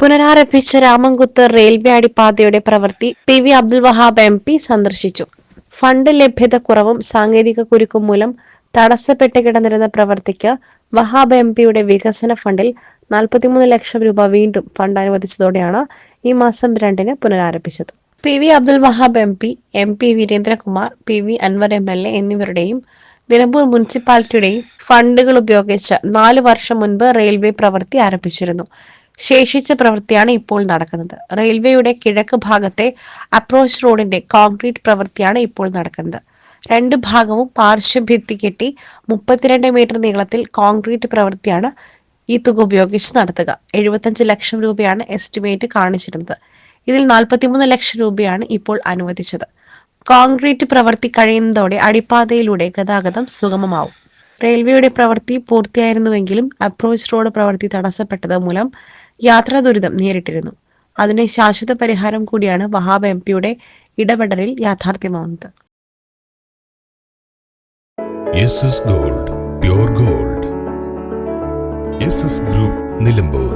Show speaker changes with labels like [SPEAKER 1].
[SPEAKER 1] പുനരാരംഭിച്ച Ramankuthu railway അടിപ്പാതയുടെ പ്രവൃത്തി PV Abdul Wahab MP സന്ദർശിച്ചു. Fund ലഭ്യത കുറവും സാങ്കേതിക കുരുക്കും മൂലം തടസ്സപ്പെട്ട് കിടന്നിരുന്ന പ്രവൃത്തിക്ക് വഹാബ് MPയുടെ വികസന ഫണ്ടിൽ 43 ലക്ഷം രൂപ വീണ്ടും ഫണ്ട് അനുവദിച്ചതോടെയാണ് ഈ മാസം 2-ന് പുനരാരംഭിച്ചത്. PV Abdul Wahab MP Veerendrakumar, PV Anwar MLA എന്നിവരുടെയും Nilambur മുനിസിപ്പാലിറ്റിയുടെയും ഫണ്ടുകൾ ഉപയോഗിച്ച് 4 വർഷം മുൻപ് റെയിൽവേ പ്രവൃത്തി ആരംഭിച്ചിരുന്നു. ശേഷിച്ച പ്രവൃത്തിയാണ് ഇപ്പോൾ നടക്കുന്നത്. റെയിൽവേയുടെ കിഴക്ക് ഭാഗത്തെ അപ്രോച്ച് റോഡിന്റെ കോൺക്രീറ്റ് പ്രവൃത്തിയാണ് ഇപ്പോൾ നടക്കുന്നത്. 2 ഭാഗവും പാർശ്വഭിത്തി കെട്ടി 32 മീറ്റർ നീളത്തിൽ കോൺക്രീറ്റ് പ്രവൃത്തിയാണ് ഈ തുക ഉപയോഗിച്ച് നടത്തുക. 75 ലക്ഷം രൂപയാണ് എസ്റ്റിമേറ്റ് കാണിച്ചിരുന്നത്. ഇതിൽ 43 ലക്ഷം രൂപയാണ് ഇപ്പോൾ അനുവദിച്ചത്. കോൺക്രീറ്റ് പ്രവൃത്തി കഴിയുന്നതോടെ അടിപ്പാതയിലൂടെ ഗതാഗതം സുഗമമാവും. റെയിൽവേയുടെ പ്രവൃത്തി പൂർത്തിയായിരുന്നുവെങ്കിലും അപ്രോച്ച് റോഡ് പ്രവൃത്തി തടസ്സപ്പെട്ടത് മൂലം യാത്രാ ദുരിതം നേരിട്ടിരുന്നു. അതിന് ശാശ്വത പരിഹാരം കൂടിയാണ് വഹാബ് MPയുടെ ഇടപെടലിൽ യാഥാർത്ഥ്യമാവുന്നത്.
[SPEAKER 2] SS Gold, pure gold. SS Group, Nilambur.